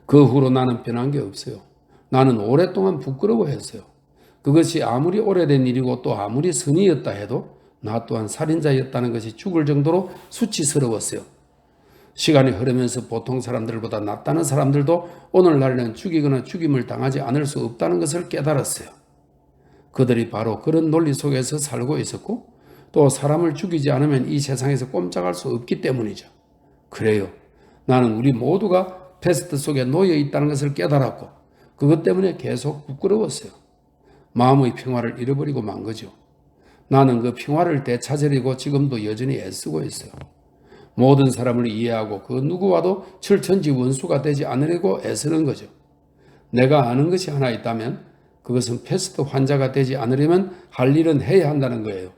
그 후로 나는 변한 게 없어요. 나는 오랫동안 부끄러워했어요. 그것이 아무리 오래된 일이고 또 아무리 선의였다 해도 나 또한 살인자였다는 것이 죽을 정도로 수치스러웠어요. 시간이 흐르면서 보통 사람들보다 낫다는 사람들도 오늘날에는 죽이거나 죽임을 당하지 않을 수 없다는 것을 깨달았어요. 그들이 바로 그런 논리 속에서 살고 있었고 또 사람을 죽이지 않으면 이 세상에서 꼼짝할 수 없기 때문이죠. 그래요. 나는 우리 모두가 패스트 속에 놓여 있다는 것을 깨달았고 그것 때문에 계속 부끄러웠어요. 마음의 평화를 잃어버리고 만 거죠. 나는 그 평화를 되찾으려고 지금도 여전히 애쓰고 있어요. 모든 사람을 이해하고 그 누구와도 철천지 원수가 되지 않으려고 애쓰는 거죠. 내가 아는 것이 하나 있다면 그것은 패스트 환자가 되지 않으려면 할 일은 해야 한다는 거예요.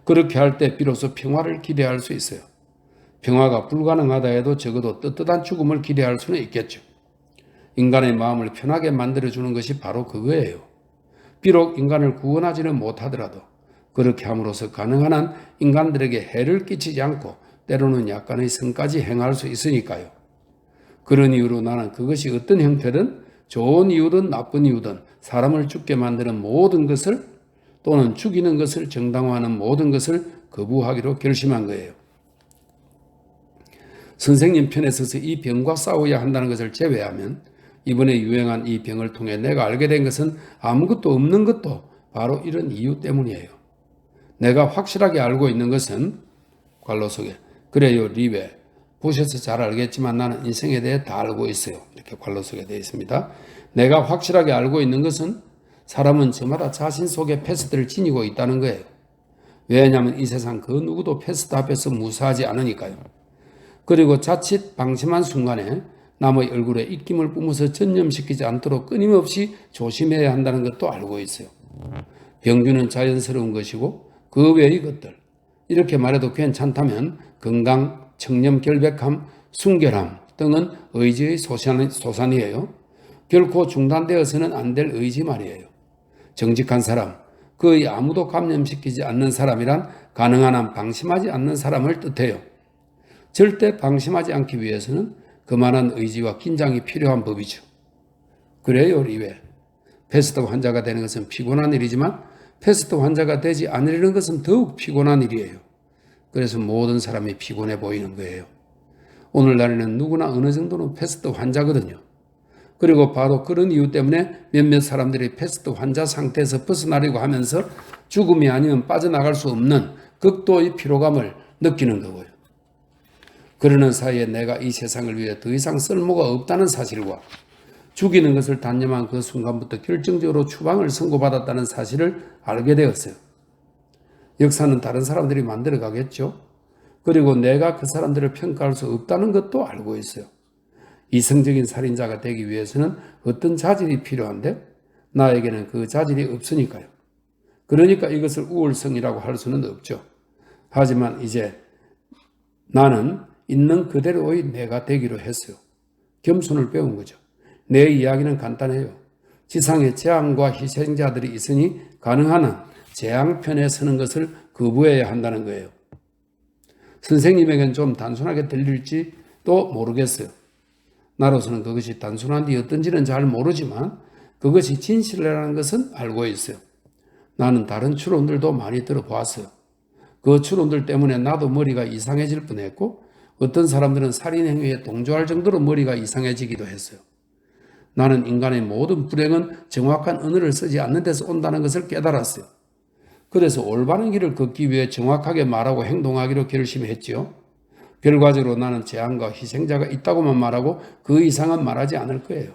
그렇게 할 때 비로소 평화를 기대할 수 있어요. 평화가 불가능하다 해도 적어도 떳떳한 죽음을 기대할 수는 있겠죠. 인간의 마음을 편하게 만들어주는 것이 바로 그거예요. 비록 인간을 구원하지는 못하더라도 그렇게 함으로써 가능한 한 인간들에게 해를 끼치지 않고 때로는 약간의 선까지 행할 수 있으니까요. 그런 이유로 나는 그것이 어떤 형태든 좋은 이유든 나쁜 이유든 사람을 죽게 만드는 모든 것을 또는 죽이는 것을 정당화하는 모든 것을 거부하기로 결심한 거예요. 선생님 편에 서서 이 병과 싸워야 한다는 것을 제외하면 이번에 유행한 이 병을 통해 내가 알게 된 것은 아무것도 없는 것도 바로 이런 이유 때문이에요. 내가 확실하게 알고 있는 것은 괄호 속에 그래요 리베 보셔서 잘 알겠지만 나는 인생에 대해 다 알고 있어요. 이렇게 괄호 속에 되어 있습니다. 내가 확실하게 알고 있는 것은 사람은 저마다 자신 속에 패스트를 지니고 있다는 거예요. 왜냐하면 이 세상 그 누구도 패스트 앞에서 무사하지 않으니까요. 그리고 자칫 방심한 순간에 남의 얼굴에 입김을 뿜어서 전염시키지 않도록 끊임없이 조심해야 한다는 것도 알고 있어요. 병주는 자연스러운 것이고 그 외의 것들 이렇게 말해도 괜찮다면 건강, 청렴, 결백함, 순결함 등은 의지의 소산이에요. 결코 중단되어서는 안 될 의지 말이에요. 정직한 사람, 거의 아무도 감염시키지 않는 사람이란 가능한 한 방심하지 않는 사람을 뜻해요. 절대 방심하지 않기 위해서는 그만한 의지와 긴장이 필요한 법이죠. 그래요, 리베. 패스트 환자가 되는 것은 피곤한 일이지만 패스트 환자가 되지 않으려는 것은 더욱 피곤한 일이에요. 그래서 모든 사람이 피곤해 보이는 거예요. 오늘날에는 누구나 어느 정도는 패스트 환자거든요. 그리고 바로 그런 이유 때문에 몇몇 사람들이 패스트 환자 상태에서 벗어나려고 하면서 죽음이 아니면 빠져나갈 수 없는 극도의 피로감을 느끼는 거고요. 그러는 사이에 내가 이 세상을 위해 더 이상 쓸모가 없다는 사실과 죽이는 것을 단념한 그 순간부터 결정적으로 추방을 선고받았다는 사실을 알게 되었어요. 역사는 다른 사람들이 만들어 가겠죠. 그리고 내가 그 사람들을 평가할 수 없다는 것도 알고 있어요. 이성적인 살인자가 되기 위해서는 어떤 자질이 필요한데 나에게는 그 자질이 없으니까요. 그러니까 이것을 우월성이라고 할 수는 없죠. 하지만 이제 나는 있는 그대로의 내가 되기로 했어요. 겸손을 배운 거죠. 내 이야기는 간단해요. 지상에 재앙과 희생자들이 있으니 가능한 한 재앙편에 서는 것을 거부해야 한다는 거예요. 선생님에겐 좀 단순하게 들릴지도 모르겠어요. 나로서는 그것이 단순한 데 어떤지는 잘 모르지만 그것이 진실이라는 것은 알고 있어요. 나는 다른 추론들도 많이 들어보았어요. 그 추론들 때문에 나도 머리가 이상해질 뻔했고 어떤 사람들은 살인행위에 동조할 정도로 머리가 이상해지기도 했어요. 나는 인간의 모든 불행은 정확한 언어를 쓰지 않는 데서 온다는 것을 깨달았어요. 그래서 올바른 길을 걷기 위해 정확하게 말하고 행동하기로 결심했지요. 결과적으로 나는 재앙과 희생자가 있다고만 말하고 그 이상은 말하지 않을 거예요.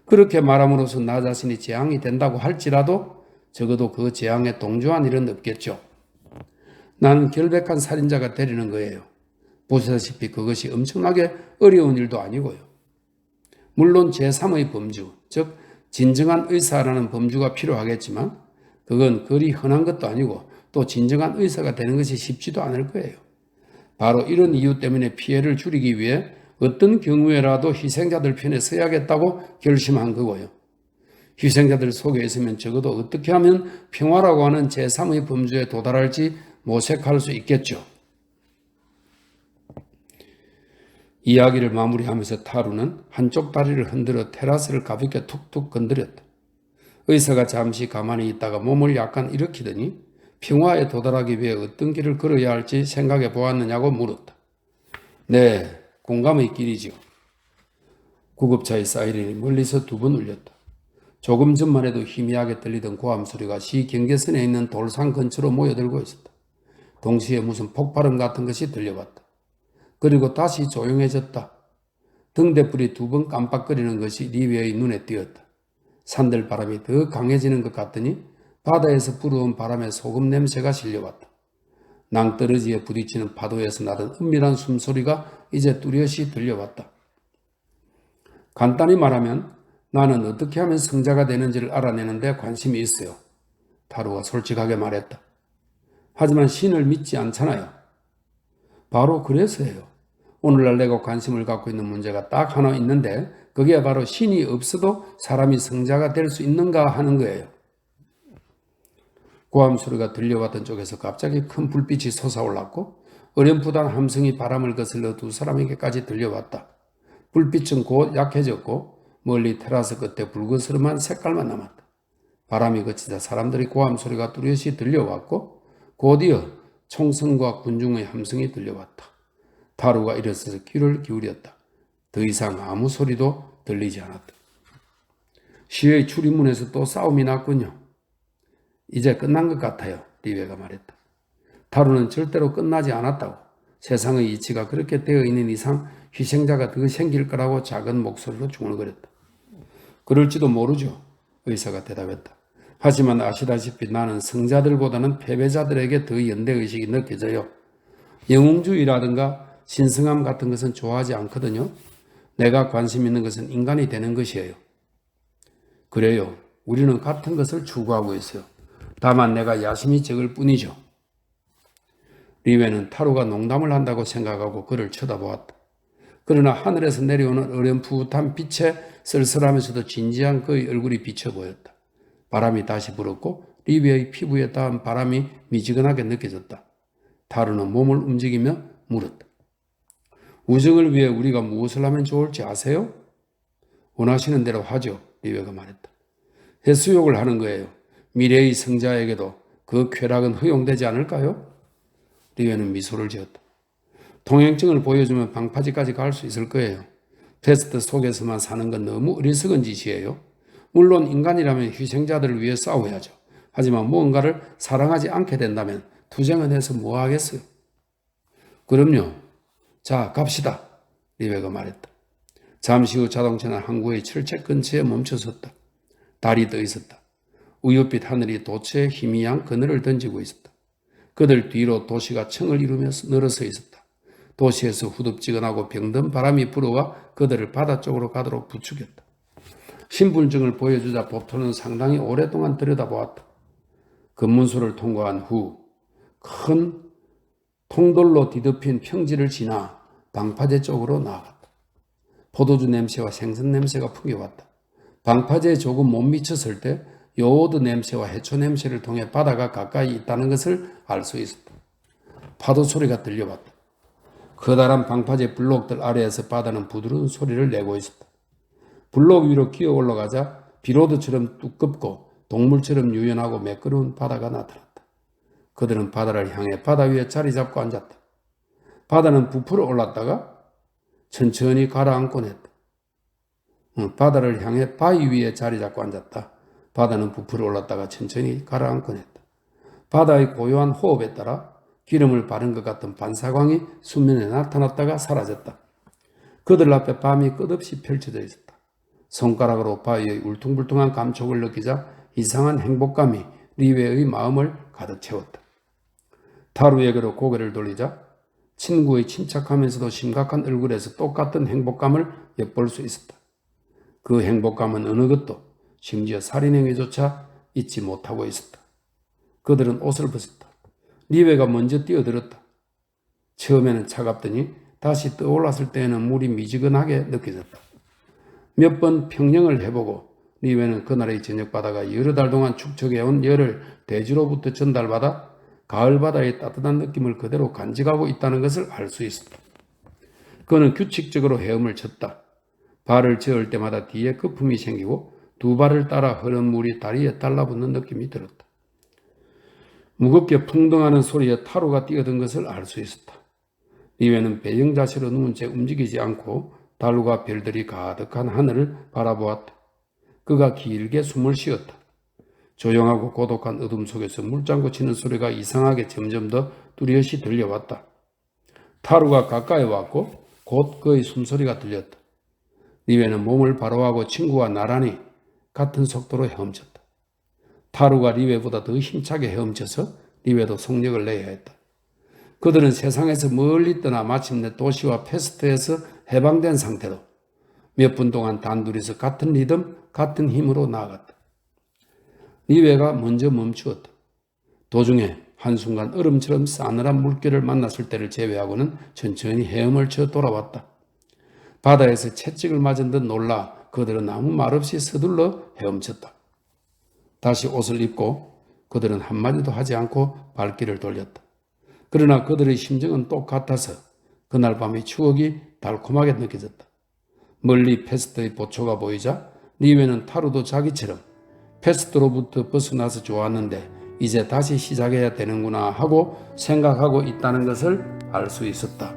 그렇게 말함으로써 나 자신이 재앙이 된다고 할지라도 적어도 그 재앙에 동조한 일은 없겠죠. 나는 결백한 살인자가 되려는 거예요. 보시다시피 그것이 엄청나게 어려운 일도 아니고요. 물론 제3의 범주, 즉 진정한 의사라는 범주가 필요하겠지만 그건 그리 흔한 것도 아니고 또 진정한 의사가 되는 것이 쉽지도 않을 거예요. 바로 이런 이유 때문에 피해를 줄이기 위해 어떤 경우에라도 희생자들 편에 서야겠다고 결심한 거고요. 희생자들 속에 있으면 적어도 어떻게 하면 평화라고 하는 제3의 범주에 도달할지 모색할 수 있겠죠. 이야기를 마무리하면서 타루는 한쪽 다리를 흔들어 테라스를 가볍게 툭툭 건드렸다. 의사가 잠시 가만히 있다가 몸을 약간 일으키더니 평화에 도달하기 위해 어떤 길을 걸어야 할지 생각해 보았느냐고 물었다. 네, 공감의 길이지요. 구급차의 사이렌이 멀리서 두 번 울렸다. 조금 전만 해도 희미하게 들리던 고함 소리가 시 경계선에 있는 돌산 근처로 모여들고 있었다. 동시에 무슨 폭발음 같은 것이 들려왔다. 그리고 다시 조용해졌다. 등대불이 두 번 깜빡거리는 것이 리베의 눈에 띄었다. 산들바람이 더 강해지는 것 같더니 바다에서 불어온 바람에 소금 냄새가 실려왔다. 낭떠러지에 부딪히는 파도에서 나던 은밀한 숨소리가 이제 뚜렷이 들려왔다. 간단히 말하면 나는 어떻게 하면 성자가 되는지를 알아내는 데 관심이 있어요. 타루가 솔직하게 말했다. 하지만 신을 믿지 않잖아요. 바로 그래서예요. 오늘날 내가 관심을 갖고 있는 문제가 딱 하나 있는데 그게 바로 신이 없어도 사람이 성자가 될 수 있는가 하는 거예요. 고함 소리가 들려왔던 쪽에서 갑자기 큰 불빛이 솟아올랐고 어렴풋한 함성이 바람을 거슬러 두 사람에게까지 들려왔다. 불빛은 곧 약해졌고 멀리 테라스 끝에 붉은스름한 색깔만 남았다. 바람이 그치자 사람들의 고함 소리가 뚜렷이 들려왔고 곧이어 총성과 군중의 함성이 들려왔다. 타루가 일어서서 귀를 기울였다. 더 이상 아무 소리도 들리지 않았다. 시의 출입문에서 또 싸움이 났군요. 이제 끝난 것 같아요. 리베가 말했다. 타루는 절대로 끝나지 않았다고. 세상의 이치가 그렇게 되어 있는 이상 희생자가 더 생길 거라고 작은 목소리로 중얼거렸다. 그럴지도 모르죠. 의사가 대답했다. 하지만 아시다시피 나는 성자들보다는 패배자들에게 더 연대의식이 느껴져요. 영웅주의라든가 신성함 같은 것은 좋아하지 않거든요. 내가 관심 있는 것은 인간이 되는 것이에요. 그래요. 우리는 같은 것을 추구하고 있어요. 다만 내가 야심이 적을 뿐이죠. 리웨는 타루가 농담을 한다고 생각하고 그를 쳐다보았다. 그러나 하늘에서 내려오는 어렴풋한 빛에 쓸쓸하면서도 진지한 그의 얼굴이 비쳐 보였다. 바람이 다시 불었고 리베의 피부에 닿은 바람이 미지근하게 느껴졌다. 타루는 몸을 움직이며 물었다. 우정을 위해 우리가 무엇을 하면 좋을지 아세요? 원하시는 대로 하죠. 리베가 말했다. 해수욕을 하는 거예요. 미래의 성자에게도 그 쾌락은 허용되지 않을까요? 리베는 미소를 지었다. 통행증을 보여주면 방파제까지 갈 수 있을 거예요. 패스트 속에서만 사는 건 너무 어리석은 짓이에요. 물론 인간이라면 희생자들을 위해 싸워야죠. 하지만 무언가를 사랑하지 않게 된다면 투쟁은 해서 뭐 하겠어요? 그럼요. 자, 갑시다. 리베가 말했다. 잠시 후 자동차는 항구의 철책 근처에 멈춰섰다. 달이 떠 있었다. 우윳빛 하늘이 도처에 희미한 그늘을 던지고 있었다. 그들 뒤로 도시가 층을 이루며 늘어서 있었다. 도시에서 후덥지근하고 병든 바람이 불어와 그들을 바다 쪽으로 가도록 부추겼다. 신분증을 보여주자 보토는 상당히 오랫동안 들여다보았다. 검문소를 통과한 후 큰 통돌로 뒤덮인 평지를 지나 방파제 쪽으로 나아갔다. 포도주 냄새와 생선 냄새가 풍겨왔다. 방파제에 조금 못 미쳤을 때 요오드 냄새와 해초 냄새를 통해 바다가 가까이 있다는 것을 알 수 있었다. 파도 소리가 들려왔다. 커다란 방파제 블록들 아래에서 바다는 부드러운 소리를 내고 있었다. 블록 위로 기어 올라가자 비로드처럼 두껍고 동물처럼 유연하고 매끄러운 바다가 나타났다. 그들은 바다를 향해 바다 위에 자리 잡고 앉았다. 바다는 부풀어 올랐다가 천천히 가라앉곤 했다. 바다를 향해 바위 위에 자리 잡고 앉았다. 바다는 부풀어 올랐다가 천천히 가라앉곤 했다. 바다의 고요한 호흡에 따라 기름을 바른 것 같은 반사광이 수면에 나타났다가 사라졌다. 그들 앞에 밤이 끝없이 펼쳐져 있었다. 손가락으로 바위의 울퉁불퉁한 감촉을 느끼자 이상한 행복감이 리웨의 마음을 가득 채웠다. 타루에게로 고개를 돌리자 친구의 침착하면서도 심각한 얼굴에서 똑같은 행복감을 엿볼 수 있었다. 그 행복감은 어느 것도 심지어 살인행위조차 잊지 못하고 있었다. 그들은 옷을 벗었다. 리웨가 먼저 뛰어들었다. 처음에는 차갑더니 다시 떠올랐을 때에는 물이 미지근하게 느껴졌다. 몇 번 평영을 해보고 리웨는 그날의 저녁바다가 여러 달 동안 축적해온 열을 대지로부터 전달받아 가을바다의 따뜻한 느낌을 그대로 간직하고 있다는 것을 알 수 있었다. 그는 규칙적으로 헤엄을 쳤다. 발을 저을 때마다 뒤에 거품이 생기고 두 발을 따라 흐른 물이 다리에 달라붙는 느낌이 들었다. 무겁게 풍덩하는 소리에 타루가 뛰어든 것을 알 수 있었다. 리웨는 배영 자세로 누운 채 움직이지 않고 달과 별들이 가득한 하늘을 바라보았다. 그가 길게 숨을 쉬었다. 조용하고 고독한 어둠 속에서 물장구 치는 소리가 이상하게 점점 더 뚜렷이 들려왔다. 타루가 가까이 왔고 곧 그의 숨소리가 들렸다. 리웨는 몸을 바로하고 친구와 나란히 같은 속도로 헤엄쳤다. 타루가 리웨보다 더 힘차게 헤엄쳐서 리웨도 속력을 내야 했다. 그들은 세상에서 멀리 떠나 마침내 도시와 패스트에서 해방된 상태로 몇 분 동안 단둘이서 같은 리듬, 같은 힘으로 나아갔다. 리웨가 먼저 멈추었다. 도중에 한순간 얼음처럼 싸늘한 물결을 만났을 때를 제외하고는 천천히 헤엄을 쳐 돌아왔다. 바다에서 채찍을 맞은 듯 놀라 그들은 아무 말 없이 서둘러 헤엄쳤다. 다시 옷을 입고 그들은 한마디도 하지 않고 발길을 돌렸다. 그러나 그들의 심정은 똑같아서 그날 밤의 추억이 달콤하게 느껴졌다. 멀리 패스트의 보초가 보이자 리웨는 타루도 자기처럼 패스트로부터 벗어나서 좋았는데 이제 다시 시작해야 되는구나 하고 생각하고 있다는 것을 알 수 있었다.